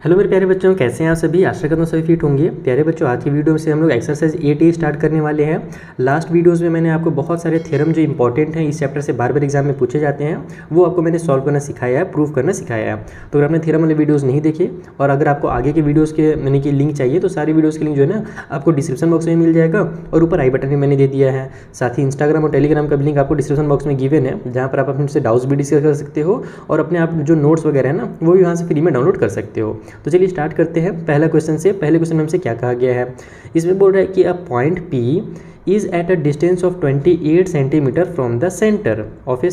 Hello मेरे प्यारे बच्चों, कैसे हैं आप सभी। आशा करता हूँ सभी फिट होंगे। प्यारे बच्चों, आज की वीडियो में से हम लोग एक्सरसाइज 8A स्टार्ट करने वाले हैं। लास्ट वीडियोस में मैंने आपको बहुत सारे थ्योरम जो इंपॉर्टेंट हैं इस चैप्टर से बार बार एग्जाम में पूछे जाते हैं, वो आपको मैंने सॉल्व करना सिखाया है, प्रूव करना सिखाया है। तो अगर आपने थ्योरम वाले वीडियोज़ नहीं देखे और अगर आपको आगे के वीडियोज़ के यानी कि लिंक चाहिए तो सारी वीडियोज़ के लिंक जो है ना आपको डिस्क्रिप्शन बॉक्स में मिल जाएगा और ऊपर आई बटन में मैंने दे दिया है। साथ ही इंस्टाग्राम और टेलीग्राम का भी लिंक आपको डिस्क्रिप्शन बॉक्स में गिवन है, जहाँ पर आप अपने से डाउट्स भी डिस्कस कर सकते हो और अपने आप जो नोट्स वगैरह है ना वो भी वहाँ से फ्री में डाउनलोड कर सकते हो। तो चलिए स्टार्ट करते हैं पहला क्वेश्चन से। पहले क्वेश्चन में हमसे क्या कहा गया है, इसमें बोल रहा है कि a point P is at a distance of 28 centimetre from the centre of a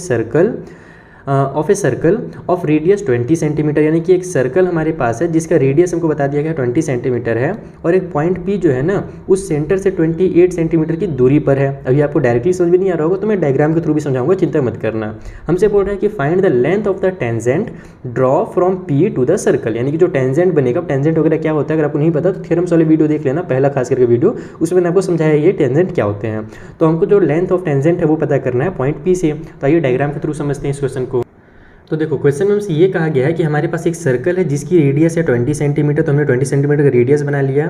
circle of radius 20 centimetre. यानी कि एक सर्कल हमारे पास है जिसका रेडियस हमको बता दिया गया 20 सेंटीमीटर है और एक पॉइंट P जो है ना उस सेंटर से 28 सेंटीमीटर की दूरी पर है। अभी आपको डायरेक्टली समझ में नहीं आ रहा होगा तो मैं डायग्राम के थ्रू भी समझाऊंगा, चिंता मत करना। हमसे बोल रहा है कि find the length of the tangent draw from P to the circle. यानी कि जो टेंजेंट बनेगा, टेंजेंट वगैरह क्या होता है अगर आपको नहीं पता तो थ्योरम्स वाले वीडियो देख लेना, पहला खास करके वीडियो, उसमें मैंने आपको समझाया ये टेंजेंट क्या होते हैं। तो हमको जो लेंथ ऑफ टेंजेंट है वो पता करना है पॉइंट P से। तो आइए डायग्राम के थ्रू समझते हैं इस क्वेश्चन को। तो देखो क्वेश्चन में हमसे ये कहा गया है कि हमारे पास एक सर्कल है जिसकी रेडियस है 20 सेंटीमीटर। तो हमने 20 सेंटीमीटर का रेडियस बना लिया।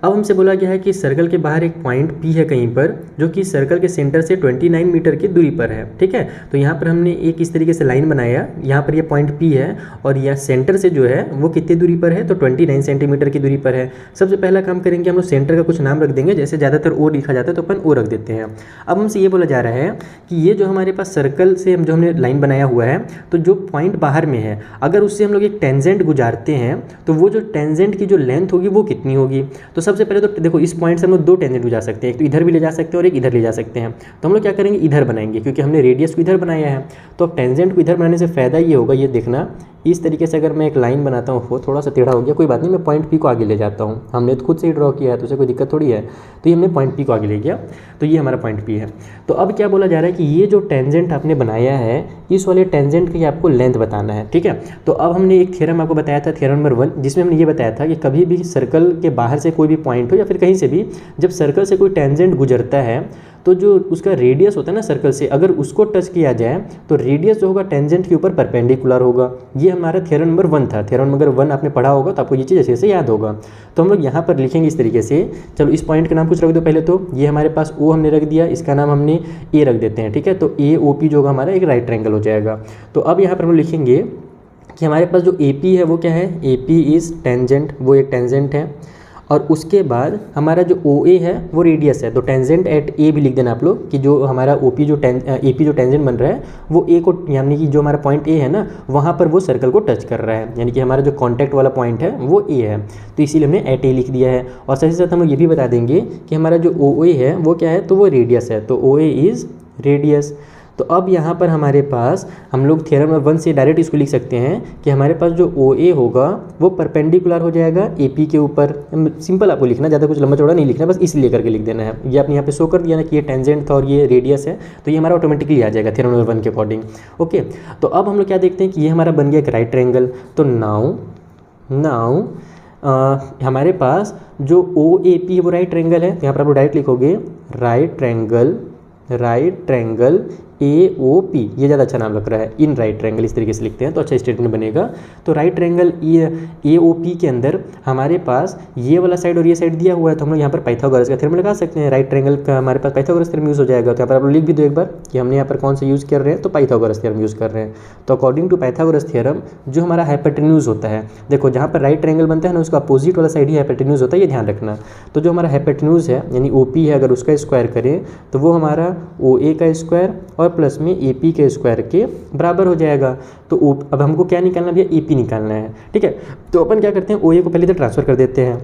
अब हमसे बोला गया है कि सर्कल के बाहर एक पॉइंट P है कहीं पर जो कि सर्कल के सेंटर से 29 मीटर की दूरी पर है। ठीक है, तो यहाँ पर हमने एक इस तरीके से लाइन बनाया, यहाँ पर ये पॉइंट P है और यह सेंटर से जो है वो कितनी दूरी पर है, तो 29 सेंटीमीटर की दूरी पर है। सबसे पहला काम करेंगे हम लोग सेंटर का कुछ नाम रख देंगे, जैसे ज़्यादातर O लिखा जाता है तो अपन O रख देते हैं। अब हमसे ये बोला जा रहा है कि ये जो हमारे पास सर्कल से जो हमने लाइन बनाया हुआ है तो जो पॉइंट बाहर में है अगर उससे हम लोग एक टेंजेंट गुजारते हैं तो वो जो टेंजेंट की जो लेंथ होगी वो कितनी होगी। तो सबसे पहले तो देखो इस पॉइंट से हम लोग दो टेंजेंट गुजार सकते हैं, एक तो इधर भी ले जा सकते हैं और एक इधर ले जा सकते हैं। तो हम लोग क्या करेंगे, इधर बनाएंगे क्योंकि हमने रेडियस को इधर बनाया है। तो अब टेंजेंट को इधर बनाने से फ़ायदा ये होगा, ये देखना इस तरीके से अगर मैं एक लाइन बनाता हूँ, वो थोड़ा सा टेढ़ा हो गया, कोई बात नहीं, मैं पॉइंट P को आगे ले जाता हूँ। हमने तो खुद से ही ड्रॉ किया है तो उसे कोई दिक्कत थोड़ी है। तो ये हमने पॉइंट P को आगे ले गया, तो ये हमारा पॉइंट P है। तो अब क्या बोला जा रहा है कि ये जो टेंजेंट आपने बनाया है इस वाले टेंजेंट की आपको लेंथ बताना है। ठीक है, तो अब हमने एक थ्योरम आपको बताया था, थ्योरम नंबर 1, जिसमें हमने ये बताया था कि कभी भी सर्कल के बाहर से कोई भी पॉइंट हो या फिर कहीं से भी जब सर्कल से कोई टेंजेंट गुजरता है तो जो उसका रेडियस होता है ना सर्कल से, अगर उसको टच किया जाए तो रेडियस जो होगा टेंजेंट के ऊपर परपेंडिकुलर होगा। ये हमारा थ्योरम नंबर 1 था। थ्योरम नंबर 1 आपने पढ़ा होगा तो आपको ये चीज़ अच्छे से याद होगा। तो हम लोग यहाँ पर लिखेंगे इस तरीके से। चलो इस पॉइंट का नाम कुछ रख दो पहले। तो ये हमारे पास O हमने रख दिया, इसका नाम हमने A रख देते हैं। ठीक है, तो AOP जो होगा हमारा एक राइट ट्रायंगल हो जाएगा। तो अब यहाँ पर हम लिखेंगे कि हमारे पास जो AP है वो क्या है, AP इज़ टेंजेंट, वो एक टेंजेंट है। और उसके बाद हमारा जो OA है वो रेडियस है, तो टेंजेंट एट A भी लिख देना आप लोग कि जो हमारा AP जो टेंजेंट बन रहा है वो A को, यानी कि जो हमारा पॉइंट A है ना वहाँ पर वो सर्कल को टच कर रहा है, यानी कि हमारा जो कॉन्टैक्ट वाला पॉइंट है वो A है। तो इसीलिए हमने एट A लिख दिया है। और साथ ही साथ हम लोग ये भी बता देंगे कि हमारा जो OA है वो क्या है, तो वो रेडियस है, तो OA इज़ रेडियस। तो अब यहाँ पर हमारे पास हम लोग थ्योरम नंबर 1 से डायरेक्ट इसको लिख सकते हैं कि हमारे पास जो OA होगा वो परपेंडिकुलर हो जाएगा AP के ऊपर। सिंपल आपको लिखना, ज़्यादा कुछ लंबा चौड़ा नहीं लिखना, बस इसलिए करके लिख देना है। ये आपने यहाँ पे शो कर दिया ना कि ये टेंजेंट था और ये रेडियस है, तो ये हमारा ऑटोमेटिकली आ जाएगा थ्योरम नंबर 1 के अकॉर्डिंग। ओके, तो अब हम लोग क्या देखते हैं कि ये हमारा बन गया एक राइट ट्रायंगल। तो नाउ हमारे पास जो OAP है वो राइट ट्रायंगल है। यहाँ पर आप लोग डायरेक्ट लिखोगे राइट ट्रायंगल AOP, ये ज़्यादा अच्छा नाम लग रहा है, इन राइट ट्रायंगल इस तरीके से लिखते हैं तो अच्छा स्टेटमेंट बनेगा। तो राइट ट्रायंगल AOP के अंदर हमारे पास ये वाला साइड और ये साइड दिया हुआ है, तो हम लोग यहाँ पर पाइथागोरस का थ्योरम लगा सकते हैं। राइट ट्रायंगल का हमारे पास पाइथागोरस थ्योरम यूज़ हो जाएगा। तो यहाँ पर आप लोग लिख भी दो एक बार कि हमने यहाँ पर कौन सा यूज़ कर रहे हैं, तो पाइथागोरस थ्योरम यूज़ कर रहे हैं। तो अकॉर्डिंग टू पाइथागोरस थ्योरम जो हमारा हाइपोटेन्यूज होता है, देखो जहाँ पर राइट ट्रायंगल बनता है ना उसका अपोजिट वाला साइड ही हाइपोटेन्यूज होता है, ये ध्यान रखना। तो जो हमारा हाइपोटेन्यूज है यानी OP है, अगर उसका स्क्वायर करें तो वो हमारा OA का स्क्वायर और प्लस में AP के स्क्वायर के बराबर हो जाएगा। तो अब हमको क्या निकालना भैया, AP निकालना है। ठीक है, तो अपन क्या करते हैं, OA को पहले तो ट्रांसफर कर देते हैं,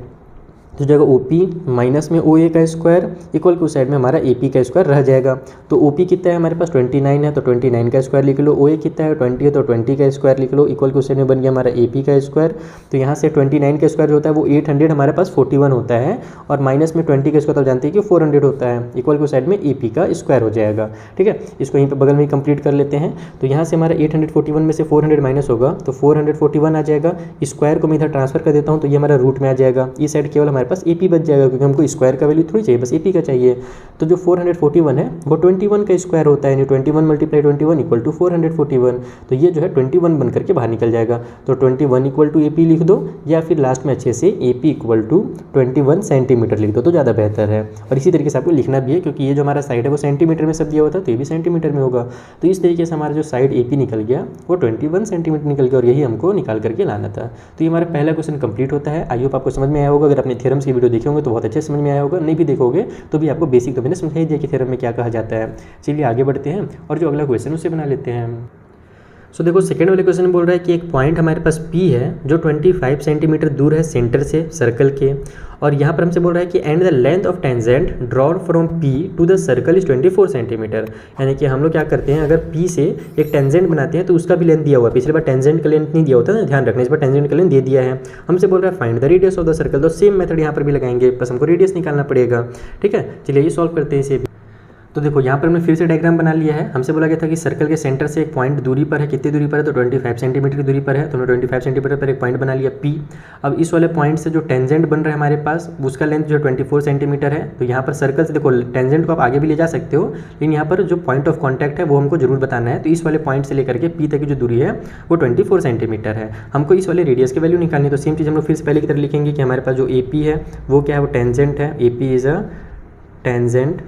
तो जाएगा OP माइनस में OA का स्क्वायर इक्वल टू साइड में हमारा AP का स्क्वायर रह जाएगा। तो OP कितना है हमारे पास 29 है, तो 29 का स्क्वायर लिख लो। OA कितना है 20 है, तो 20 का स्क्वायर लिख लो इक्वल टू साइड में बन गया हमारा AP का स्क्वायर। तो यहाँ से 29 का स्क्वायर जो होता है वो 800 हमारे पास 41 होता है और माइनस में 20 का स्क्वायर तो जानते हैं कि 400 होता है, इक्वल टू साइड में AP का स्क्वायर हो जाएगा। ठीक है, इसको यहीं पर बगल में कंप्लीट कर लेते हैं। तो यहाँ से हमारा 841 में से 400 माइनस होगा तो 441 आ जाएगा। स्क्वायर को मैं इधर ट्रांसफर कर देता हूँ तो ये हमारा रूट में आ जाएगा। इस साइड केवल हमारे हमारे पास AP बच जाएगा, क्योंकि हमको स्क्वायर का वैल्यू थोड़ी चाहिए, बस AP का चाहिए। तो जो 441 है वो 21 का स्क्वायर होता है, यानी 21 × 21 = 441। तो ये जो है 21 बन करके बाहर निकल जाएगा। तो 21 = AP लिख दो, या फिर लास्ट में अच्छे से AP = 21 सेंटीमीटर लिख दो तो ज़्यादा बेहतर है। और इसी तरीके से आपको लिखना भी है, क्योंकि ये जो हमारा साइड है वो सेंटीमीटर में सब दिया हुआ था, तो ये भी सेंटीमीटर में होगा। तो इस तरीके से हमारा जो साइड AP निकल गया वो 21 सेंटीमीटर निकल गया, और यही हमको निकाल करके लाना था। तो ये हमारा पहला क्वेश्चन कंप्लीट होता है। आई होप आपको समझ में आया होगा। अगर आपने थ्योरम्स की वीडियो देखे होंगे तो बहुत अच्छे समझ में आया होगा, नहीं भी देखोगे तो भी आपको बेसिक तो मैंने समझा ही दिया कि थ्योरम में क्या कहा जाता है। चलिए आगे बढ़ते हैं और जो अगला क्वेश्चन उसे बना लेते हैं। सो देखो सेकंड वाले क्वेश्चन में बोल रहा है कि एक पॉइंट हमारे पास P है जो 25 सेंटीमीटर दूर है सेंटर से सर्कल के, और यहाँ पर हमसे बोल रहा है कि and the length of tangent drawn from P to the circle is 24 centimetre. यानी कि हम लोग क्या करते हैं, अगर P से एक टेंजेंट बनाते हैं तो उसका भी लेंथ दिया हुआ है। पिछले बार टेंजेंट का लेंथ नहीं दिया होता ना, ध्यान रखना, इस बार टेंजेंट का लेंथ दे दिया है। हमसे बोल रहा है find the radius of the circle, तो सेम मेथड यहाँ पर भी लगाएंगे, बस हमको रेडियस निकालना पड़ेगा। ठीक है, चलिए ये सॉल्व करते हैं इसे। तो देखो यहाँ पर हमने फिर से डायग्राम बना लिया है। हमसे बोला गया था कि सर्कल के सेंटर से एक पॉइंट दूरी पर है, कितनी दूरी पर है, तो 25 सेंटीमीटर की दूरी पर है। तो हमने 25 सेंटीमीटर पर एक पॉइंट बना लिया P। अब इस वाले पॉइंट से जो टेंजेंट बन रहा है हमारे पास, उसका लेंथ जो 24 सेंटीमीटर है। तो यहाँ पर सर्कल से देखो टेंजेंट को आप आगे भी ले जा सकते हो, लेकिन यहाँ पर जो पॉइंट ऑफ कॉन्टैक्ट है वो हमको जरूर बताना है। तो इस वाले पॉइंट से लेकर के P तक की जो दूरी है वो 24 सेंटीमीटर है। हमको इस वाले रेडियस की वैल्यू निकालनी है। तो सेम चीज़ हम लोग फिर से पहले की तरह लिखेंगे कि हमारे पास जो AP है वो क्या है, वो टेंजेंट है। AP इज़ अ टेंजेंट,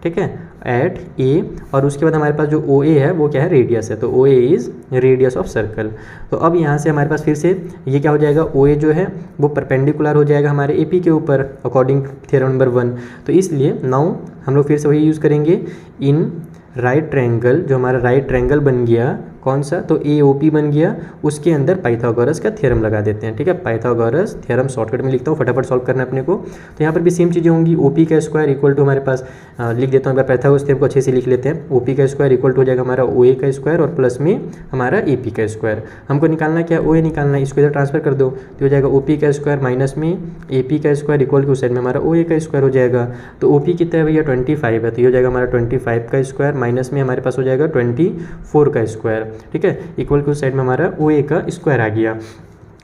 ठीक है, एट A। और उसके बाद हमारे पास जो OA है वो क्या है, रेडियस है। तो OA is radius of circle. तो अब यहाँ से हमारे पास फिर से ये क्या हो जाएगा, OA जो है वो परपेंडिकुलर हो जाएगा हमारे AP के ऊपर अकॉर्डिंग थ्योरम नंबर 1। तो इसलिए नाउ हम लोग फिर से वही यूज़ करेंगे, इन राइट ट्रायंगल, जो हमारा राइट ट्रायंगल बन गया कौन सा, तो AOP बन गया, उसके अंदर पाइथागोरस का थ्योरम लगा देते हैं। ठीक है, पाइथागोरस थ्योरम शॉर्टकट में लिखता हूँ, फटाफट सॉल्व करना है अपने को। तो यहाँ पर भी सेम चीज़ें होंगी। OP का स्क्वायर इक्वल टू हमारे पास लिख देता हूँ, एक बार पाइथागोरस थ्योरम को अच्छे से लिख लेते हैं। OP का स्क्वायर इक्वल टू हो जाएगा हमारा OA का स्क्वायर और प्लस में हमारा AP का स्क्वायर। हमको निकालना क्या, OA निकालना है, इसको इधर ट्रांसफर कर दो तो हो जाएगा OP का स्क्वायर माइनस में AP का स्क्वायर इक्वल टू उस साइड में हमारा OA का स्क्वायर हो जाएगा। तो OP कितना है भैया, 25 है, तो ये हो जाएगा हमारा 25 का स्क्वायर माइनस में हमारे पास हो जाएगा 24 का स्क्वायर। ठीक है, इक्वल के उस साइड में हमारा OA का स्क्वायर आ गया।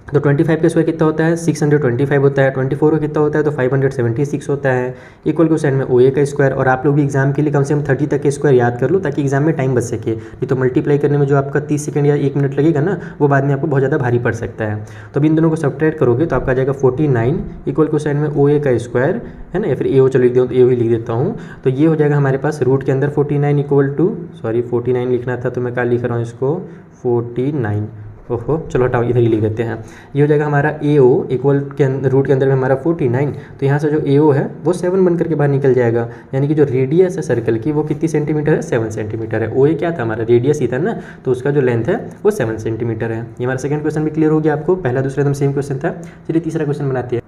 तो 25 का स्क्वायर कितना होता है, 625 होता है। 24 का कितना होता है, तो 576 होता है। इक्वल के उस साइड में OA का स्क्वायर। और आप लोग भी एग्जाम के लिए कम से कम 30 तक के स्क्वायर याद कर लो, ताकि एग्जाम में टाइम बच सके। नहीं तो मल्टीप्लाई करने में जो आपका 30 सेकंड या 1 मिनट लगेगा ना, वो बाद में आपको बहुत ज़्यादा भारी पड़ सकता है। तो अब इन दोनों को सब्ट्रैक्ट करोगे तो आपका आ जाएगा 49 इक्वल के उस साइड में OA का स्क्वायर है ना, या फिर AO चलो लिख दो, तो AO ही लिख देता हूँ। तो ये हो जाएगा हमारे पास रूट के अंदर 49 इक्वल टू, सॉरी 49 लिखना था तो मैं क्या लिख रहा हूँ इसको 49। ओहो, चलो हटाओ, इधर ही लिख देते हैं। ये हो जाएगा हमारा AO इक्वल के रूट के अंदर में हमारा 49। तो यहाँ से जो AO है वो 7 बन करके बाहर निकल जाएगा। यानी कि जो रेडियस है सर्कल की वो कितनी सेंटीमीटर है, 7 सेंटीमीटर है। OA क्या था हमारा, रेडियस ही था ना, तो उसका जो लेंथ है वो 7 सेंटीमीटर है। ये हमारा सेकंड क्वेश्चन भी क्लियर हो गया आपको, पहला दूसरा एकदम सेम क्वेश्चन था। चलिए तीसरा क्वेश्चन बनाते हैं।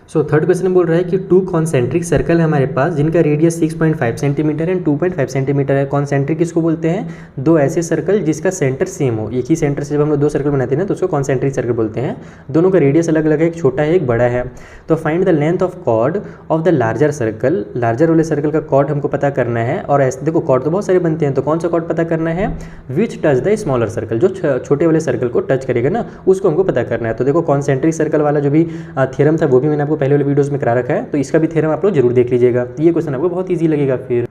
सो थर्ड क्वेश्चन बोल रहा है कि 2 कॉन्सेंट्रिक सर्कल है हमारे पास जिनका रेडियस 6.5 सेंटीमीटर एंड 2.5 सेंटीमीटर है। कॉन्सेंट्रिक किसको बोलते हैं, दो ऐसे सर्कल जिसका सेंटर सेम हो। एक ही सेंटर से जब हम लोग 2 सर्कल बनाते हैं ना तो उसको कॉन्सेंट्रिक सर्कल बोलते हैं। दोनों का रेडियस अलग अलग है, एक छोटा है एक बड़ा है। तो find the length of chord of the larger circle, larger वाले सर्कल का कॉर्ड हमको पता करना है। और ऐसे देखो कॉर्ड तो बहुत सारे बनते हैं, तो कौन सा कॉर्ड पता करना है, विच टच द स्मॉलर सर्कल, जो छोटे वाले सर्कल को टच करेगा ना उसको हमको पता करना है। तो देखो कॉन्सेंट्रिक सर्कल वाला जो भी थ्योरम था वो भी मैंने आपको पहले वाले वीडियोस में रखा है, तो इसका भी थ्योरम आप लोग जरूर देख लीजिएगा। ये क्वेश्चन आपको बहुत इजी लगेगा फिर।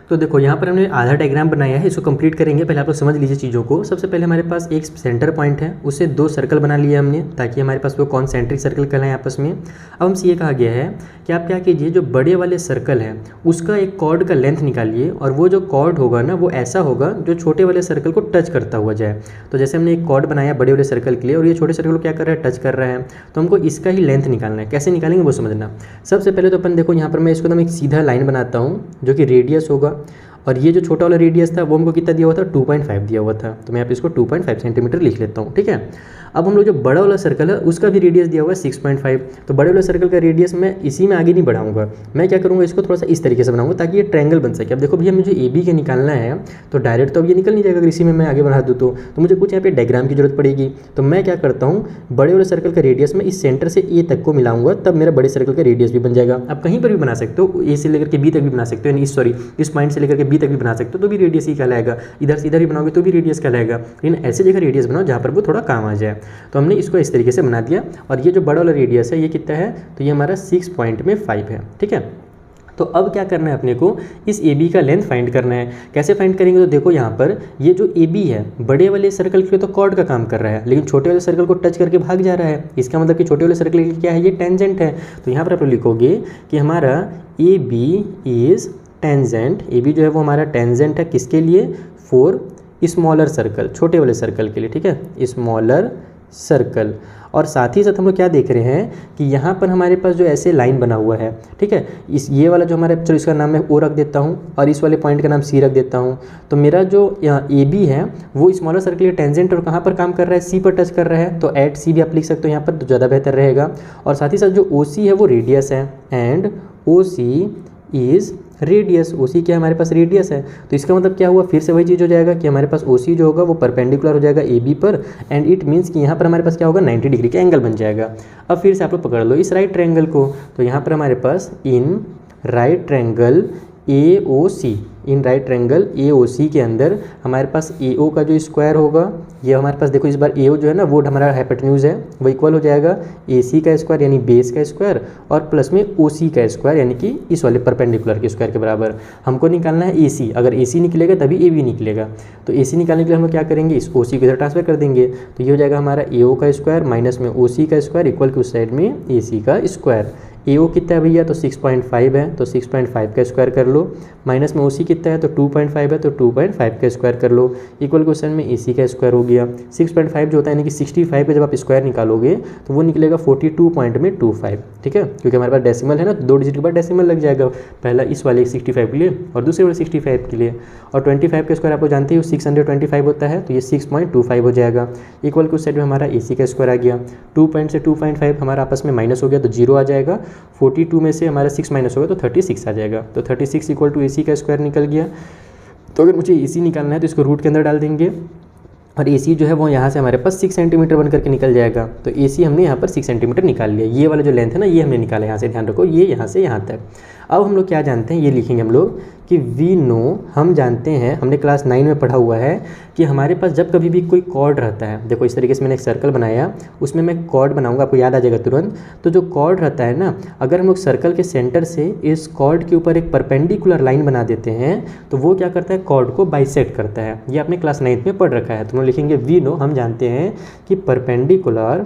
तो देखो यहाँ पर हमने आधा डायग्राम बनाया है, इसको कंप्लीट करेंगे। पहले आप लोग समझ लीजिए चीज़ों को। सबसे पहले हमारे पास एक सेंटर पॉइंट है, उससे 2 सर्कल बना लिया हमने ताकि हमारे पास वो कॉन्सेंट्रिक सर्कल कहलाएं आपस में। अब हमसे ये कहा गया है कि आप क्या कीजिए, जो बड़े वाले सर्कल है उसका एक कॉर्ड का लेंथ निकालिए, और वो जो कॉर्ड होगा ना वो ऐसा होगा जो छोटे वाले सर्कल को टच करता हुआ जाए। तो जैसे हमने एक कॉर्ड बनाया बड़े वाले सर्कल के लिए, और ये छोटे सर्कल को क्या कर रहा है, टच कर रहा है, तो हमको इसका ही लेंथ निकालना है। कैसे निकालेंगे वो समझना। सबसे पहले तो अपन देखो यहाँ पर मैं इसको एकदम एक सीधा लाइन बनाता हूँ जो कि रेडियस होगा, और ये जो छोटा वाला रेडियस था वो हमको कितना दिया हुआ था, 2.5 दिया हुआ था। तो मैं यहाँ पे इसको 2.5 सेंटीमीटर लिख लेता हूँ। ठीक है, अब हम लोग जो बड़ा वाला सर्कल है उसका भी रेडियस दिया हुआ है 6.5। तो बड़े वाले सर्कल का रेडियस मैं इसी में आगे नहीं बढ़ाऊंगा, मैं क्या करूँगा, इसको थोड़ा सा इस तरीके से बनाऊंगा ताकि ये ट्रायंगल बन सके। अब देखो भैया मुझे AB के निकालना है, तो डायरेक्ट तो अब ये निकल नहीं जाएगा अगर इसी में मैं आगे बढ़ा दूँ तो मुझे कुछ यहाँ पे डायग्राम की जरूरत पड़ेगी। तो मैं क्या करता हूँ, बड़े वाले सर्कल का रेडियस में इस सेंटर से A तक को मिलाऊंगा, तब मेरा बड़े सर्कल का रेडियस भी बन जाएगा। आप कहीं पर भी बना सकते हो, A से लेकर के B तक भी बना सकते हो, सॉरी इस पॉइंट से लेकर के B तक भी बना सकते हो, तो भी रेडियस ही कहलाएगा। इधर से इधर ही बनाओगे तो भी रेडियस कहलाएगा। लेकिन ऐसे जगह रेडियस बनाओ जहाँ पर वो थोड़ा काम आ जाए। तो हमने इसको इस तरीके से बना दिया। और ये जो बड़ा वाला रेडियस है ये कितना है, तो ये हमारा 6.5 है। ठीक है, तो अब क्या करना है अपने को, इस ए बी का लेंथ फाइंड करना है। कैसे फाइंड करेंगे, तो देखो यहाँ पर ये जो ए बी है बड़े वाले सर्कल के लिए तो कॉर्ड का काम कर रहा है, लेकिन छोटे वाले सर्कल को टच करके भाग जा रहा है। इसका मतलब कि छोटे वाले सर्कल के लिए क्या है, ये टेंजेंट है। तो यहाँ पर आप लिखोगे कि हमारा A B is tangent, A B जो है वो हमारा टेंजेंट है किसके लिए, फॉर स्मॉलर सर्कल, छोटे वाले सर्कल के लिए। ठीक है, स्मॉलर सर्कल। और साथ ही साथ हम लोग क्या देख रहे हैं कि यहाँ पर हमारे पास जो ऐसे लाइन बना हुआ है, ठीक है, इस ये वाला जो हमारे, चलो इसका नाम मैं ओ रख देता हूँ और इस वाले पॉइंट का नाम सी रख देता हूँ। तो मेरा जो यहाँ ए बी है वो स्मॉलर सर्कल के टेंजेंट और कहाँ पर काम कर रहा है, सी पर टच कर रहा है। तो एट सी भी आप लिख सकते हो यहाँ पर, तो ज़्यादा बेहतर रहेगा। और साथ ही साथ जो ओ सी है वो रेडियस है, and O C is radius, O C क्या हमारे पास रेडियस है। तो इसका मतलब क्या हुआ, फिर से वही चीज़ हो जाएगा कि हमारे पास ओ सी जो होगा वो परपेंडिकुलर हो जाएगा ए बी पर, एंड इट मीन्स कि यहाँ पर हमारे पास क्या होगा, 90 डिग्री का एंगल बन जाएगा। अब फिर से आप लोग पकड़ लो इस राइट ट्रायंगल को, तो यहाँ पर हमारे पास in right triangle A O C, in right triangle A O C के अंदर हमारे पास ए ओ का जो स्क्वायर होगा, ये हमारे पास देखो इस बार ए ओ जो है ना वो हमारा हाइपोटेन्यूज है, वो इक्वल हो जाएगा ए सी का स्क्वायर यानी बेस का स्क्वायर, और प्लस में ओ सी का स्क्वायर यानी कि इस वाले परपेंडिकुलर के स्क्वायर के बराबर। हमको निकालना है ए सी, अगर ए सी निकलेगा तभी ए बी निकलेगा। तो ए सी निकालने के लिए हम लोग क्या करेंगे, इस ओ सी को इधर ट्रांसफर कर देंगे। तो ये हो जाएगा हमारा ए ओ का स्क्वायर माइनस में ओ सी का स्क्वायर इक्वल के उस साइड में ए सी का स्क्वायर। ए ओ कितना है भैया, तो 6.5 है, तो 6.5 का स्क्वायर कर लो, माइनस में ओ सी कितना है, तो 2.5 है, तो 2.5 का स्क्वायर कर लो, इक्वल क्वेश्चन में ए सी का स्क्वायर हो गया। 6.5 जो होता है यानी कि 65 का जब आप स्क्वायर निकालोगे तो वो निकलेगा 42.25। ठीक है, क्योंकि हमारे पास डेसिमल है ना, तो 2 डिजिट के बाद डेसिमल लग जाएगा, पहला इस वाले 65 के लिए और दूसरे वाले 65 के लिए। और 25 का स्क्वायर आपको जानते हो 625 होता है, तो ये 6.25 हो जाएगा। इक्वल के साइड में हमारा ए सी का स्क्वायर आ गया, 2 से 2.5 हमारा आपस में माइनस हो गया तो 0 आ जाएगा। 42 में से हमारा 6 माइनस होगा तो 36 आ जाएगा, तो 36 इक्वल टू ए सी का स्क्वायर निकल गया। तो अगर मुझे ए सी निकालना है तो इसको रूट के अंदर डाल देंगे, और ए सी जो है वो यहाँ से हमारे पास 6 सेंटीमीटर बन करके निकल जाएगा। तो ए सी हमने यहाँ पर 6 सेंटीमीटर निकाल लिया, ये वाला जो लेंथ है ना ये हमने निकाला, यहाँ से ध्यान रखो, ये यहाँ से यहाँ तक। अब हम लोग क्या जानते हैं, ये लिखेंगे हम लोग कि वी नो, हम जानते हैं, हमने क्लास 9 में पढ़ा हुआ है कि हमारे पास जब कभी भी कोई कॉर्ड रहता है, देखो इस तरीके से मैंने एक सर्कल बनाया, उसमें मैं कॉर्ड बनाऊंगा, आपको याद आ जाएगा तुरंत। तो जो कॉर्ड रहता है ना, अगर हम लोग सर्कल के सेंटर से इस कॉर्ड के ऊपर एक परपेंडिकुलर लाइन बना देते हैं तो वो क्या करता है, कॉर्ड को बाइसेक्ट करता है। ये आपने क्लास 9 में पढ़ रखा है। तो हम लिखेंगे वी नो, हम जानते हैं कि perpendicular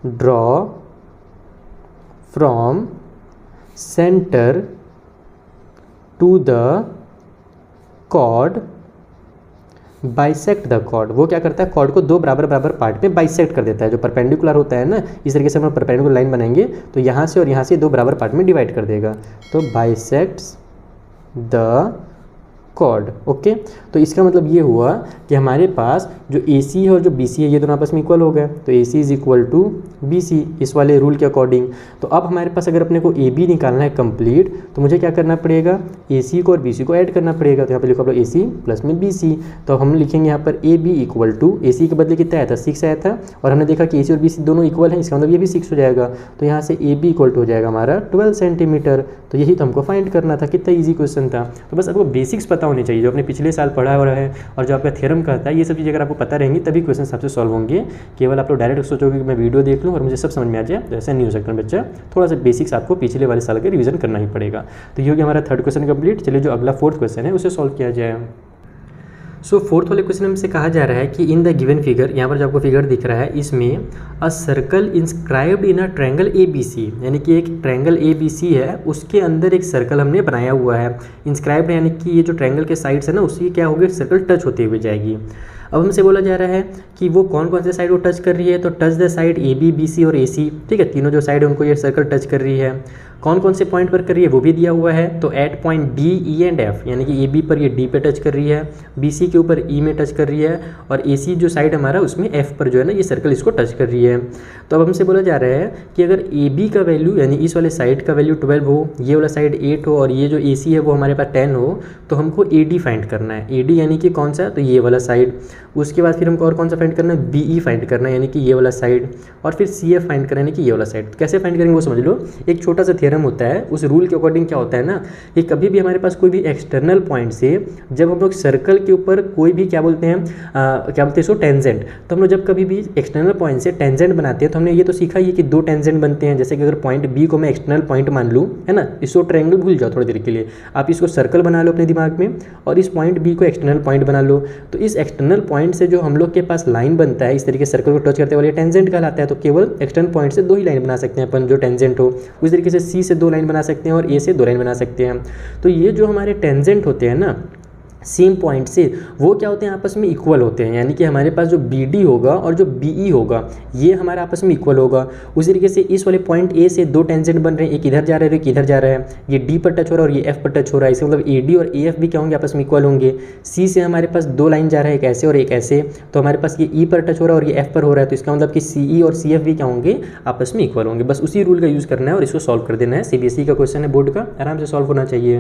draw from centre to the chord bisect the chord. वो क्या करता है, कॉर्ड को 2 बराबर बराबर पार्ट में बाइसेक्ट कर देता है। जो परपेंडिकुलर होता है ना, इस तरीके से हम परपेंडिकुलर लाइन बनाएंगे तो यहाँ से और यहाँ से 2 बराबर पार्ट में डिवाइड कर देगा, तो बाइसेक्ट्स द कॉर्ड। ओके, तो इसका मतलब ये हुआ कि हमारे पास जो ए सी है और जो बी सी है ये दोनों आपस में इक्वल हो गए, तो A C is equal to B C इस वाले रूल के अकॉर्डिंग। तो अब हमारे पास अगर अपने को ए बी निकालना है कंप्लीट, तो मुझे क्या करना पड़ेगा, ए सी को और बी सी को ऐड करना पड़ेगा। तो यहाँ पे लिखो आप लोग ए सी प्लस में बी सी, तो हम लिखेंगे यहाँ पर ए बी इक्वल टू, ए सी के बदले कितना आया था 6 आया था, और हमने देखा कि ए सी और बी सी दोनों इक्वल हैं, इसका मतलब ये भी 6 हो जाएगा। तो यहाँ से ए बी इक्वल टू हो जाएगा हमारा 12 सेंटीमीटर। तो यही तो हमको फाइंड करना था, कितना ईजी क्वेश्चन था। तो बस आपको बेसिक्स पता होने चाहिए, जो अपने पिछले साल पढ़ा हुआ है और जो आपका थ्योरम कहता है, ये सब चीज़ें अगर आपको पता रहेंगी तभी क्वेश्चन आपसे सॉल्व होंगे। केवल आप लोग डायरेक्ट सोचोगे कि मैं वीडियो देख लूँ और मुझे सब समझ में आ जाए, तो ऐसा नहीं हो सकता बच्चा। थोड़ा सा बेसिक्स आपको पिछले वाले साल के रिवीजन करना ही पड़ेगा। तो ये हो गया हमारा 3rd क्वेश्चन कंप्लीट। चलिए जो अगला 4th क्वेश्चन है उसे सॉल्व किया जाए। सो 4th वाले क्वेश्चन हमसे कहा जा रहा है कि इन द गिवन फिगर, यहाँ पर जो आपको फिगर दिख रहा है इसमें a circle inscribed in a triangle A B C, यानी कि एक ट्रायंगल ए बी सी है उसके अंदर एक सर्कल हमने बनाया हुआ है। इंस्क्राइब्ड यानी कि ये जो ट्रायंगल के साइड्स है ना उसकी क्या होगी, सर्कल टच होते हुए जाएगी। अब हमसे बोला जा रहा है कि वो कौन कौन से साइड वो टच कर रही है, तो touch the side A B B C और ए सी। ठीक है, तीनों जो साइड है उनको ये सर्कल टच कर रही है। कौन कौन से पॉइंट पर कर रही है वो भी दिया हुआ है, तो at point D E and F, यानी कि ए बी पर ये डी पे टच कर रही है, बी सी के ऊपर ई में टच कर रही है, और ए सी जो साइड हमारा उसमें एफ पर जो है ना ये सर्कल इसको टच कर रही है। तो अब हमसे बोला जा रहा है कि अगर ए बी का वैल्यू यानी इस वाले साइड का वैल्यू 12 हो, ये वाला साइड 8 हो और ये जो ए सी है वो हमारे पास 10 हो, तो हमको ए डी फाइंड करना है। ए डी यानी कि कौन सा, तो ये वाला साइड। उसके बाद फिर हमको और कौन सा फाइंड करना है, बी ई फाइंड करना है यानी कि ये वाला साइड, और फिर सी एफ फाइंड करना है यानी कि ये वाला साइड। तो कैसे फाइंड करेंगे वो समझ लो। एक छोटा सा थ्योरम होता है, उस रूल के अकॉर्डिंग क्या होता है ना कि कभी भी हमारे पास कोई भी एक्सटर्नल पॉइंट से जब हम लोग सर्कल के ऊपर कोई भी क्या बोलते हैं क्या बोलते हैं इसको टेंजेंट, तो हम लोग जब कभी भी एक्सटर्नल पॉइंट से टेंजेंट बनाते हैं तो हमने ये तो सीखा ही कि दो टेंजेंट बनते हैं। जैसे कि अगर पॉइंट बी को मैं एक्सटर्नल पॉइंट मान लूँ, है ना, इसको ट्रायंगल भूल जाओ थोड़ी देर के लिए, आप इसको सर्कल बना लो अपने दिमाग में और इस पॉइंट बी को एक्सटर्नल पॉइंट बना लो। तो इस एक्सटर्नल पॉइंट से जो हम लोग के पास लाइन बनता है इस तरीके सर्कल को टच करते वाले टेंजेंट कहलाता है। तो केवल एक्सटर्नल पॉइंट से दो ही लाइन बना सकते हैं अपन जो टेंजेंट हो, उस तरीके से सी से दो लाइन बना सकते हैं और ए से दो लाइन बना सकते हैं। तो ये जो हमारे टेंजेंट होते हैं ना सेम पॉइंट से, वो क्या होते हैं आपस में इक्वल होते हैं, यानी कि हमारे पास जो बी डी होगा और जो बी ई होगा ये हमारा आपस में इक्वल होगा। उसी तरीके से इस वाले पॉइंट ए से दो टेंजेंट बन रहे हैं, एक इधर जा रहा है और एक इधर जा रहा है, ये डी पर टच हो रहा है और ये एफ पर टच हो रहा है, इसका मतलब ए डी और ए एफ भी क्या होंगे आपस में इक्वल होंगे। सी से हमारे पास दो लाइन जा रहा है, एक ऐसे और एक ऐसे, तो हमारे पास ये ई पर टच हो रहा है और ये एफ पर हो रहा है, तो इसका मतलब कि सी ई और सी एफ भी क्या होंगे आपस में इक्वल होंगे। बस उसी रूल का यूज़ करना है और इसको सॉल्व कर देना है। सीबीएसई का क्वेश्चन है, बोर्ड का, आराम से सॉल्व होना चाहिए।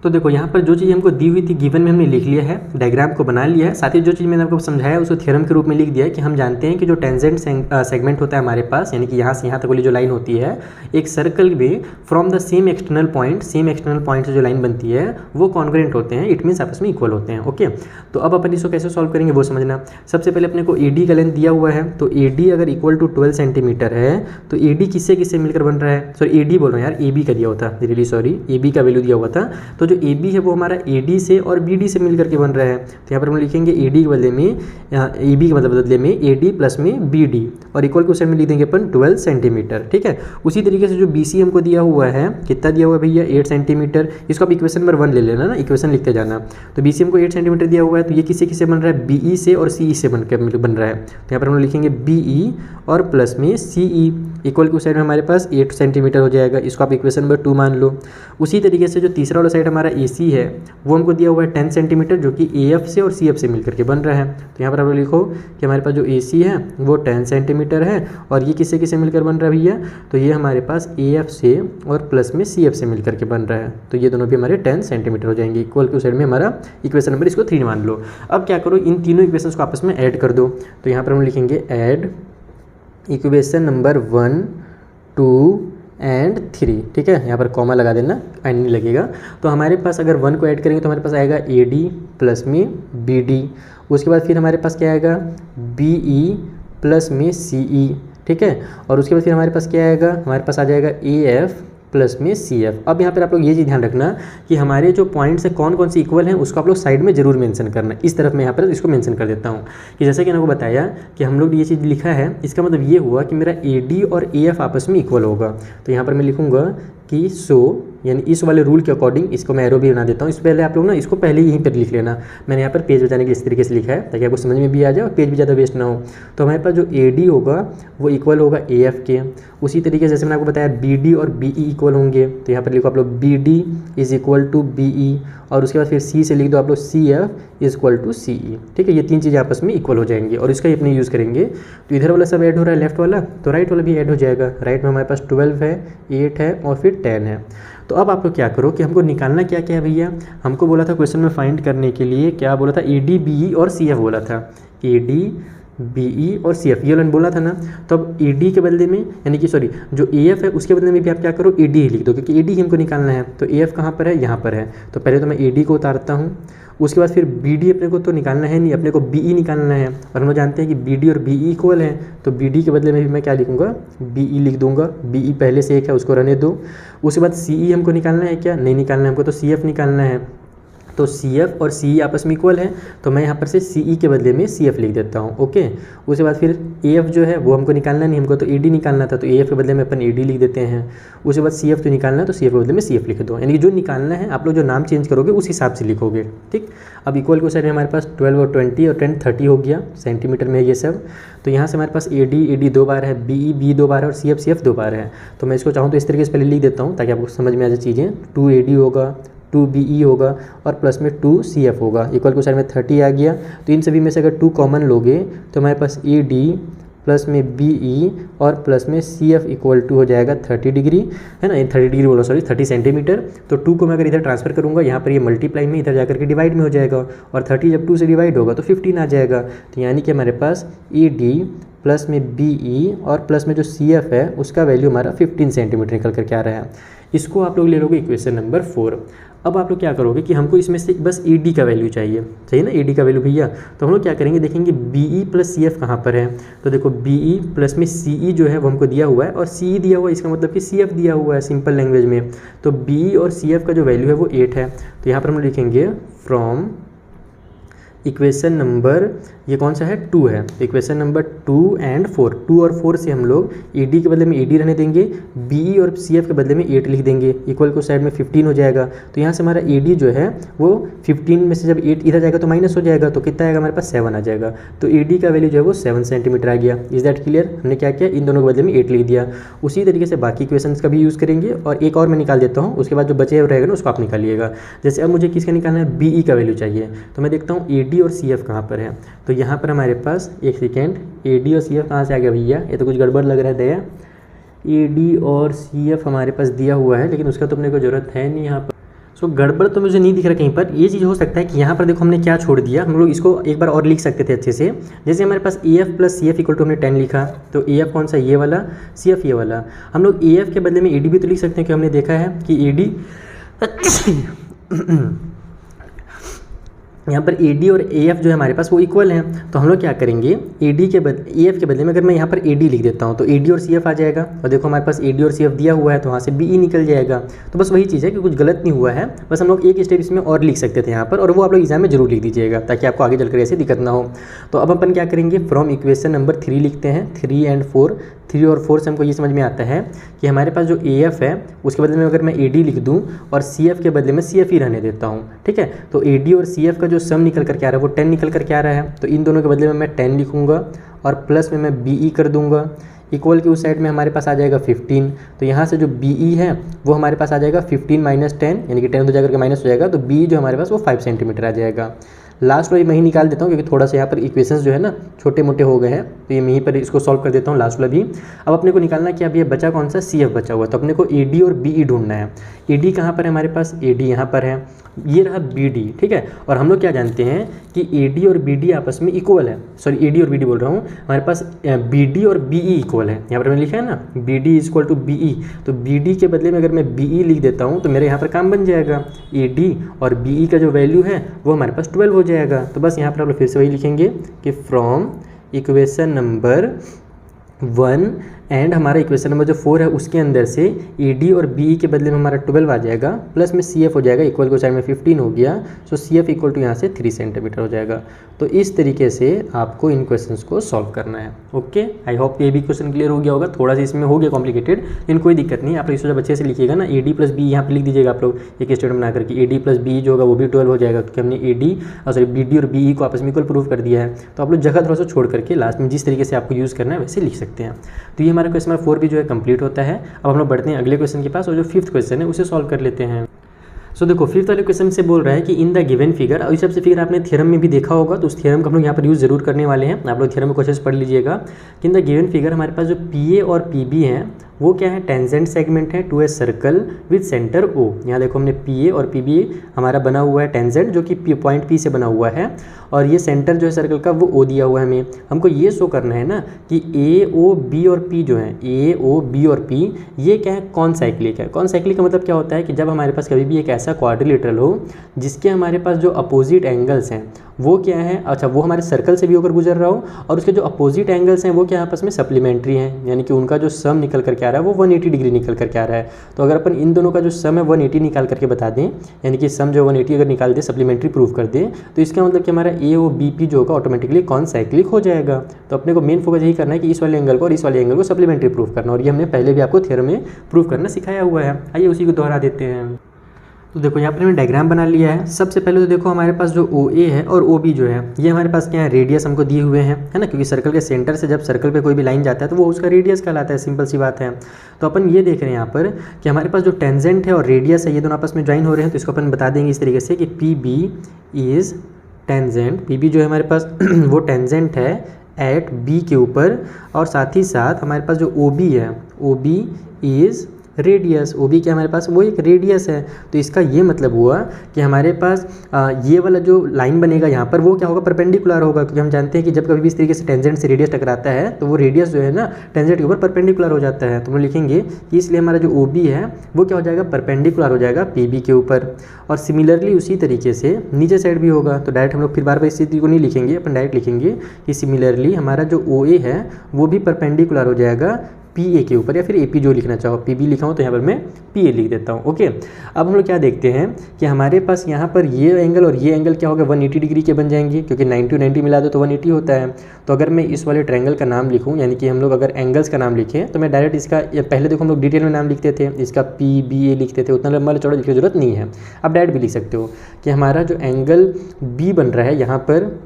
तो देखो यहाँ पर जो चीज़ हमको दी हुई थी गिवन में हमने लिख लिया है, डायग्राम को बना लिया है, साथ ही जो चीज़ मैंने आपको समझाया उसको थ्योरम के रूप में लिख दिया है कि हम जानते हैं कि जो टेंजेंट सेगमेंट होता है हमारे पास, यानी कि यहाँ से यहाँ तक वाली जो लाइन होती है एक सर्कल में from the same external point से जो लाइन बनती है वो कॉन्ग्रुएंट होते हैं, इट मीन्स आपस में इक्वल होते हैं। ओके, तो अब अपन इसको कैसे सॉल्व करेंगे वो समझना। सबसे पहले अपने को ए डी का लेंथ दिया हुआ है, तो ए डी अगर इक्वल टू 12 सेंटीमीटर है तो ए डी किससे किससे मिलकर बन रहा है, सॉरी ए डी बोल रहा हूँ यार, ए बी का दिया हुआ था, रियली सॉरी, ए बी का वैल्यू दिया हुआ था। तो जो ए बी है वो हमारा AD से और BD से मिल करके बन रहा है, तो यहाँ पर हम लिखेंगे AD के बदले में AB के बदले में AD प्लस में BD और इक्वल के साइड में लिख देंगे अपन 12 सेंटीमीटर। ठीक है, उसी तरीके से जो BC हमको दिया हुआ है, कितना दिया हुआ है भैया 8 सेंटीमीटर, इसको आप इक्वेशन नंबर 1 ले लेना ना, इक्वेशन लिखते जाना। तो BC हमको 8 सेंटीमीटर दिया हुआ है, तो ये किससे किससे बन रहा है, BE से और CE से बन रहा है। तो यहाँ पर हम लिखेंगे BE और प्लस में CE, इक्वल के साइड में हमारे पास 8 सेंटीमीटर हो जाएगा, इसको आप इक्वेशन नंबर 2 मान लो। उसी तरीके से जो तीसरा वाला साइड हमारा AC है वो हमको दिया हुआ है 10 सेंटीमीटर, जो कि AF से और CF से मिलकर के बन रहा है। तो यहाँ पर आप लिखो कि हमारे पास जो AC है वो 10 सेंटीमीटर है और ये किससे किससे मिलकर बन रहा है भैया, तो ये हमारे पास AF से और प्लस में CF से मिलकर के बन रहा है, तो ये दोनों भी हमारे 10 सेंटीमीटर हो जाएंगे। इक्वल के साइड में हमारा इक्वेशन नंबर इसको 3 मान लो। अब क्या करो, इन तीनों इक्वेशंस को आपस में ऐड कर दो। तो यहाँ पर हम लिखेंगे ऐड इक्वेशन नंबर 1, 2 एंड 3। ठीक है, यहाँ पर कॉमा लगा देना, एंड नहीं लगेगा। तो हमारे पास अगर 1 को ऐड करेंगे तो हमारे पास आएगा AD प्लस में BD, उसके बाद फिर हमारे पास क्या आएगा BE प्लस में CE। ठीक है, और उसके बाद फिर हमारे पास क्या आएगा, हमारे पास आ जाएगा AF प्लस में CF। अब यहाँ पर आप लोग ये चीज़ ध्यान रखना कि हमारे जो पॉइंट्स हैं कौन कौन से इक्वल हैं उसको आप लोग साइड में जरूर मेंशन करना। इस तरफ मैं यहाँ पर इसको मेंशन कर देता हूँ कि जैसे कि मैंने आपको बताया कि हम लोग ये चीज़ लिखा है, इसका मतलब ये हुआ कि मेरा AD और AF आपस में इक्वल होगा। तो यहाँ पर मैं लिखूँगा कि सो, यानी इस वाले रूल के अकॉर्डिंग इसको मैं एरो भी बना देता हूँ। इस पहले आप लोग ना इसको पहले यहीं पर लिख लेना, मैंने यहाँ पर पेज बचाने के लिए इस तरीके से लिखा है ताकि आपको समझ में भी आ जाए और पेज भी ज़्यादा वेस्ट ना हो। तो हमारे पास जो AD होगा वो इक्वल होगा AF के, उसी तरीके से जैसे मैंने आपको बताया BD और BE इक्वल होंगे, तो यहाँ पर लिखो आप लोग BD is equal to BE और उसके बाद फिर C से लिख दो आप लोग CF is equal to CE। ठीक है, ये तीन चीज़ें आपस में इक्वल हो जाएंगी और इसका ही अपने यूज़ करेंगे। तो इधर वाला सब ऐड हो रहा है लेफ्ट वाला, तो राइट वाला भी ऐड हो जाएगा। राइट में हमारे पास 12 है, 8 है और फिर 10 है। तो अब आप लोग क्या करो कि हमको निकालना क्या क्या है भैया, हमको बोला था क्वेश्चन में फाइंड करने के लिए, क्या बोला था AD BE और CF बोला था, AD BE और CF ये वाला बोला था ना। तो अब AD के बदले में, यानी कि सॉरी जो AF है उसके बदले में भी आप क्या करो AD ही लिख दो, क्योंकि AD ही हमको निकालना है। तो AF कहाँ पर है, यहाँ पर है, तो पहले तो मैं AD को उतारता हूँ, उसके बाद फिर BD अपने को तो निकालना है नहीं, अपने को BE निकालना है और हम लोग जानते हैं कि BD और BE इक्वल है। तो BD के बदले में भी मैं क्या लिखूँगा, BE लिख दूंगा, BE पहले से एक है उसको रहने दो। उसके बाद CE हमको निकालना है, क्या नहीं निकालना है हमको, तो CF निकालना है। तो CF और CE आपस में इक्वल है, तो मैं यहाँ पर से CE के बदले में CF लिख देता हूँ। ओके, उसके बाद फिर AF जो है वो हमको निकालना नहीं, हमको तो AD निकालना था, तो AF के बदले में अपन AD लिख देते हैं। उसके बाद CF जो निकालना है तो CF के बदले में CF लिख दो, यानी कि जो निकालना है आप लोग जो नाम चेंज करोगे उस हिसाब से लिखोगे। ठीक, अब इक्वल के साइड में हमारे पास 12 और 20 और 10 30 हो गया, सेंटीमीटर में ये सब। तो यहाँ से हमारे पास AD 2 बार है, BE 2 बार है और CF 2 बार है। तो मैं इसको चाहूँ तो इस तरीके से पहले लिख देता हूँ ताकि आपको समझ में आ जाए चीज़ें। 2 AD होगा, 2 BE होगा और प्लस में 2 CF होगा, इक्वल के साइड में 30 आ गया। तो इन सभी में से अगर 2 कॉमन लोगे तो हमारे पास AD प्लस में BE और प्लस में CF इक्वल टू हो जाएगा 30 डिग्री, है ना, 30 डिग्री बोलो सॉरी 30 सेंटीमीटर। तो 2 को मैं अगर इधर ट्रांसफर करूँगा, यहाँ पर ये मल्टीप्लाई में इधर जाकर के डिवाइड में हो जाएगा और 30 जब 2 से डिवाइड होगा तो 15 आ जाएगा। तो यानी कि हमारे पास AD प्लस में BE और प्लस में जो CF है उसका वैल्यू हमारा 15 सेंटीमीटर निकल कर क्या आ रहा है। इसको आप लोग ले लोगे इक्वेशन नंबर 4। अब आप लोग क्या करोगे कि हमको इसमें से बस ED का वैल्यू चाहिए, सही ना, ED का वैल्यू भैया। तो हम लोग क्या करेंगे, देखेंगे BE प्लस CF कहाँ पर है। तो देखो BE प्लस में CE जो है वो हमको दिया हुआ है और CE दिया हुआ है, इसका मतलब कि CF दिया हुआ है सिंपल लैंग्वेज में। तो BE और CF का जो वैल्यू है वो 8 है। तो यहाँ पर हम लिखेंगे फ्रॉम इक्वेशन नंबर, ये कौन सा है, 2 है। तो इक्वेशन नंबर 2 एंड 4, 2 और 4 से हम लोग ED के बदले में ED रहने देंगे, BE और CF के बदले में 8 लिख देंगे, इक्वल को साइड में 15 हो जाएगा। तो यहाँ से हमारा ED जो है वो 15 में से जब 8 इधर जाएगा तो माइनस हो जाएगा, तो कितना आएगा हमारे पास 7 आ जाएगा। तो ED का वैल्यू जो है वो 7 सेंटीमीटर आ गया। Is that clear. हमने क्या किया, इन दोनों के बदले में 8 लिख दिया। उसी तरीके से बाकी इक्वेशन का भी यूज़ करेंगे और एक और मैं निकाल देता हूँ, उसके बाद जो बचे रहेगा ना उसको आप निकालिएगा। जैसे अब मुझे किसका निकालना है, BE का वैल्यू चाहिए। तो मैं देखता हूँ AD और CF कहाँ पर है। तो यहाँ पर हमारे पास, एक सेकेंड, AD और CF कहाँ से आ गया भैया, ये तो कुछ गड़बड़ लग रहा है दया। AD और CF हमारे पास दिया हुआ है, लेकिन उसका तो अपने को ज़रूरत है नहीं यहाँ पर। सो गड़बड़ तो मुझे नहीं दिख रहा कहीं पर। ये चीज़ हो सकता है कि यहाँ पर देखो हमने क्या छोड़ दिया, हम लोग इसको एक बार और लिख सकते थे अच्छे से। जैसे हमारे पास AF plus CF equal to हमने 10 लिखा, तो AF कौन सा, ये वाला, CF ये वाला। हम लोग AF के बदले में AD भी तो लिख सकते हैं, कि हमने देखा है कि AD यहाँ पर AD और AF जो है हमारे पास वो इक्वल हैं। तो हम लोग क्या करेंगे, AF के बदले में अगर मैं यहाँ पर AD लिख देता हूँ तो AD और CF आ जाएगा। और देखो हमारे पास AD और CF दिया हुआ है तो वहाँ से BE निकल जाएगा। तो बस वही चीज़ है कि कुछ गलत नहीं हुआ है, बस हम लोग एक स्टेप इसमें और लिख सकते थे यहाँ पर, और वो आप लोग एग्जाम में जरूर लिख दीजिएगा ताकि आपको आगे चलकर ऐसे दिक्कत ना हो। तो अब अपन क्या करेंगे, फ्रॉम इक्वेशन नंबर 3 लिखते हैं, 3 एंड 4। 3 और 4 से हमको ये समझ में आता है कि हमारे पास जो AF है उसके बदले में अगर मैं AD लिख दूँ और CF के बदले में CF ही रहने देता हूँ, ठीक है। तो AD और CF का जो सम निकल कर के आ रहा है वो 10 निकल कर के आ रहा है। तो इन दोनों के बदले में मैं 10 लिखूँगा और प्लस में मैं BE कर दूँगा, इक्वल के उस साइड में हमारे पास आ जाएगा 15। तो यहाँ से जो BE है वो हमारे पास आ जाएगा 15 माइनस 10, यानी कि 10 तो जाकर के माइनस हो जाएगा। तो BE जो हमारे पास वो 5 सेंटीमीटर आ जाएगा। लास्ट वाली मैं ही निकाल देता हूँ क्योंकि थोड़ा सा यहाँ पर इक्वेशंस जो है ना छोटे मोटे हो गए हैं, तो ये मैं यहीं पर इसको सॉल्व कर देता हूँ लास्ट वाला भी। अब अपने को निकालना कि अब ये बचा कौन सा, CF बचा हुआ है। तो अपने को AD और BE ढूंढना है। AD कहाँ पर है हमारे पास, AD यहाँ पर है, ये रहा BD, ठीक है। और हम लोग क्या जानते हैं कि AD और BD आपस में इक्वल है, सॉरी AD और BD बोल रहा हूँ, हमारे पास BD और BE इक्वल है। यहाँ पर मैंने लिखा है ना BD is equal to BE, तो BD के बदले में अगर मैं BE लिख देता हूँ तो मेरे यहाँ पर काम बन जाएगा। AD और BE का जो वैल्यू है वो हमारे पास 12 हो जाएगा। तो बस यहाँ पर आप लोग फिर से वही लिखेंगे कि फ्रॉम इक्वेशन नंबर 1 एंड हमारा इक्वेशन नंबर जो 4 है उसके अंदर से AD और BE के बदले में हमारा 12 आ जाएगा, प्लस में CF हो जाएगा, इक्वल को साइड में 15 हो गया। सो CF इक्वल टू यहाँ से 3 सेंटीमीटर हो जाएगा। तो इस तरीके से आपको इन क्वेश्चंस को सॉल्व करना है। ओके, आई होप ये भी क्वेश्चन क्लियर हो गया होगा। थोड़ा सा इसमें हो गया कॉम्प्लिकेटेड, लेकिन कोई दिक्कत नहीं। आप इसको जब अच्छे से लिखिएगा ना, AD प्लस BE यहाँ पर लिख दीजिएगा आप लोग एक स्टेटमेंट बना करके। AD प्लस BE जो होगा वो भी 12 हो जाएगा क्योंकि हमने BD और BE को आपस में इक्वल प्रूव कर दिया है। तो आप लोग जगह थोड़ा सा छोड़ करके लास्ट में जिस तरीके से आपको यूज़ करना है वैसे लिख सकते हैं। तो ये हमारा क्वेश्चन नंबर 4 भी जो है कंप्लीट होता है। अब हम लोग बढ़ते हैं अगले क्वेश्चन के पास, और जो 5th क्वेश्चन है उसे सॉल्व कर लेते हैं। सो देखो 5th वाले क्वेश्चन से बोल रहा है कि इन द गिवन फिगर, और इस सबसे फिगर आपने थ्योरम में भी देखा होगा, तो उस थ्योरम का हम लोग यहाँ पर यूज़ जरूर करने वाले हैं। आप लोग थ्योरम में क्वेश्चन पढ़ लीजिएगा कि इन द गिवन फिगर हमारे पास जो PA और PB हैं वो क्या है, टेंजेंट सेगमेंट है to a circle with centre O। यहाँ देखो हमने PA और PB हमारा बना हुआ है टेंजेंट, जो कि पॉइंट P से बना हुआ है, और ये सेंटर जो है सर्कल का वो O दिया हुआ है हमें। हमको ये शो करना है ना कि A, O, B और P जो है, A, O, B और P ये क्या है, कौन साइक्लिक है। कौन साइक्लिक का मतलब क्या होता है कि जब हमारे पास कभी भी एक ऐसा क्वाड्रिलेटरल हो जिसके हमारे पास जो अपोजिट एंगल्स हैं वो क्या है, अच्छा वो हमारे सर्कल से भी होकर गुजर रहा हो, और उसके जो अपोजिट एंगल्स हैं वो क्या आपस में सप्लीमेंट्री हैं, यानी कि उनका जो सम निकल करके आ रहा है वो 180 डिग्री निकल करके आ रहा है। तो अगर अपन इन दोनों का जो सम है 180 निकाल करके बता दें, यानी कि सम जो 180 अगर निकाल दें, सप्लीमेंट्री प्रूव कर दें, तो इसका मतलब कि हमारा AOBP जो होगा ऑटोमेटिकली कौन साइक्लिक हो जाएगा। तो अपने को मेन फोकस यही करना है कि इस वाले एंगल को और इस वाले एंगल को सप्लीमेंट्री प्रूव करना, और ये हमने पहले भी आपको थ्योरम में प्रूव करना सिखाया हुआ है। आइए उसी को दोहरा देते हैं। तो देखो यहाँ पर हमने डायग्राम बना लिया है। सबसे पहले तो देखो हमारे पास जो OA है और OB जो है ये हमारे पास क्या है, रेडियस हमको दिए हुए हैं, है ना, क्योंकि सर्कल के सेंटर से जब सर्कल पे कोई भी लाइन जाता है तो वो उसका रेडियस कहलाता है, सिंपल सी बात है। तो अपन ये देख रहे हैं यहाँ पर कि हमारे पास जो टेंजेंट है और रेडियस है ये दोनों आपस में ज्वाइन हो रहे हैं। तो इसको अपन बता देंगे इस तरीके से कि PB इज़ टेंजेंट, PB जो है हमारे पास वो टेंजेंट है एट B के ऊपर, और साथ ही साथ हमारे पास जो OB है, OB is radius, O B क्या हमारे पास वो एक रेडियस है। तो इसका ये मतलब हुआ कि हमारे पास ये वाला जो लाइन बनेगा यहाँ पर वो क्या होगा, परपेंडिकुलर होगा, क्योंकि हम जानते हैं कि जब कभी भी इस तरीके से टेंजेंट से रेडियस टकराता है तो वो रेडियस जो है ना टेंजेंट के ऊपर परपेंडिकुलर हो जाता है। तो हम लिखेंगे कि इसलिए हमारा जो ओ बी है वो क्या हो जाएगा, परपेंडिकुलर हो जाएगा पी बी के ऊपर। और सिमिलरली उसी तरीके से नीचे साइड भी होगा। तो डायरेक्ट हम लोग फिर बार बार इस स्थिति को नहीं लिखेंगे, अपन डायरेक्ट लिखेंगे कि सिमिलरली हमारा जो ओ ए है वो भी परपेंडिकुलर हो जाएगा पी ए के ऊपर, या फिर ए पी जो लिखना चाहो, पी बी लिखा हूँ तो यहाँ पर मैं पी ए लिख देता हूँ। ओके, अब हम लोग क्या देखते हैं कि हमारे पास यहाँ पर ये एंगल और ये एंगल क्या होगा, 180 डिग्री के बन जाएंगे, क्योंकि 90 90 मिला दो तो 180 होता है। तो अगर मैं इस वाले ट्रायंगल का नाम लिखूँ, यानी कि हम लोग अगर एंगल्स का नाम लिखें तो मैं डायरेक्ट इसका, पहले देखो हम लोग डिटेल में नाम लिखते थे, इसका पी बी ए लिखते थे, उतना लंबा चौड़ा लिखने की जरूरत नहीं है। अब डायरेक्ट भी लिख सकते हो कि हमारा जो एंगल बी बन रहा है यहाँ पर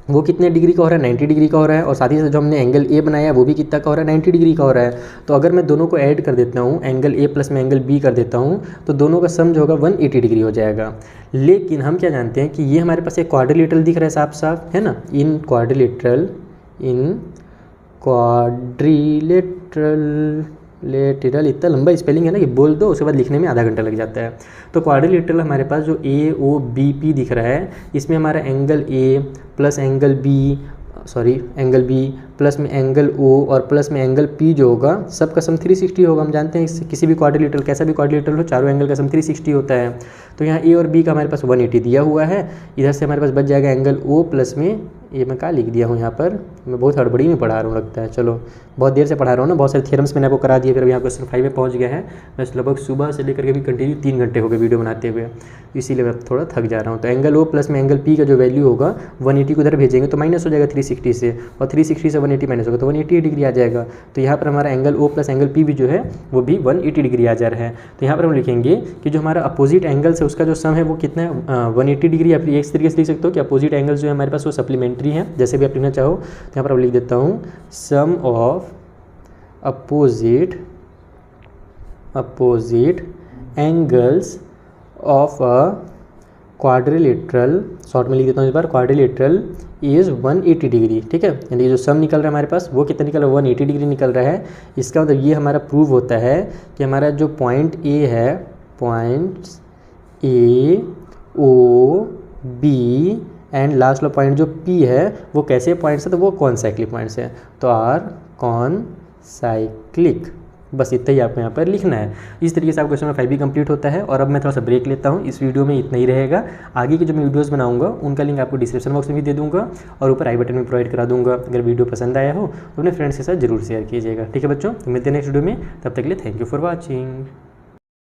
वो कितने डिग्री का हो रहा है, 90 डिग्री का हो रहा है। और साथ ही साथ जो हमने एंगल ए बनाया वो भी कितना का हो रहा है, 90 डिग्री का हो रहा है। तो अगर मैं दोनों को ऐड कर देता हूँ, एंगल ए प्लस में एंगल बी कर देता हूँ, तो दोनों का सम जो होगा 180 डिग्री हो जाएगा। लेकिन हम क्या जानते हैं कि ये हमारे पास एक क्वाड्रिलेटरल दिख रहा है साफ साफ, है ना, इन क्वाड्रिलेटरल लेटरल, इतना लंबा स्पेलिंग है ना कि बोल दो उसके बाद लिखने में आधा घंटा लग जाता है। तो क्वाड्रिलेटरल हमारे पास जो ए ओ बी पी दिख रहा है, इसमें हमारा angle A plus angle B plus में एंगल ओ और प्लस में एंगल पी जो होगा सबका सम 360 होगा। हम जानते हैं किसी भी क्वाड्रिलेटरल, कैसा भी क्वाड्रिलेटरल हो, चारों एंगल का सम 360 होता है। तो यहाँ ए और बी का हमारे पास 180 दिया हुआ है। इधर से हमारे पास बच जाएगा एंगल ओ प्लस में, ये मैं क्या लिख दिया हूँ यहाँ पर, मैं बहुत हड़बड़ी में पढ़ा रहा हूँ लगता है, चलो बहुत देर से पढ़ा रहा हूँ ना, बहुत सारे थ्योरम्स मैंने आपको करा दिए, फिर यहाँ क्वेश्चन 5 में पहुँच गया है। मैं लगभग सुबह से लेकर के भी कंटिन्यू 3 घंटे हो गए वीडियो बनाते हुए, इसीलिए मैं थोड़ा थक जा रहा हूँ। तो एंगल ओ प्लस में एंगल पी का जो वैल्यू होगा 180 को उधर भेजेंगे तो माइनस हो जाएगा 360 से, और 360 से 180 माइनस होगा तो 180 डिग्री आ जाएगा। तो यहाँ पर हमारा angle O plus angle P भी जो है वो भी 180 डिग्री आ जा रहा है। तो यहाँ पर हम लिखेंगे कि जो हमारा अपोजिट एंगल्स है उसका जो सम है वो कितना है, 180 डिग्री। आप इस तरीके से लिख सकते हो कि अपोजिट एंगल्स जो है हमारे पास वो सप्लीमेंट्री है, जैसे भी आप लिखना चाहो। तो यहाँ पर हम लिख देता हूँ sum of opposite angles of a quadrilateral, short में लिख देता हूँ इस बार, क्वाड्रिलेटरल इज़ 180 डिग्री। ठीक है, यानी जो सम निकल रहा है हमारे पास वो कितना निकल रहा है, 180 डिग्री निकल रहा है। इसका मतलब ये हमारा प्रूव होता है कि हमारा जो पॉइंट ए है, points A O B and last वाला पॉइंट जो पी है वो कैसे पॉइंट्स है, तो वो कौन साइक्लिक पॉइंट्स है, तो आर कौन साइक्लिक। बस इतना ही आपको यहाँ पर लिखना है। इस तरीके से आपका क्वेश्चन 5 भी कंप्लीट होता है। और अब मैं थोड़ा सा ब्रेक लेता हूँ, इस वीडियो में इतना ही रहेगा। आगे के जो मैं वीडियोस बनाऊंगा उनका लिंक आपको डिस्क्रिप्शन बॉक्स में भी दे दूंगा और ऊपर आई बटन में प्रोवाइड करा दूंगा। अगर वीडियो पसंद आया हो तो अपने फ्रेंड्स के साथ जरूर शेयर कीजिएगा। ठीक है बच्चों, तो मिलते हैं नेक्स्ट वीडियो में, तब तक के लिए थैंक यू फॉर वॉचिंग।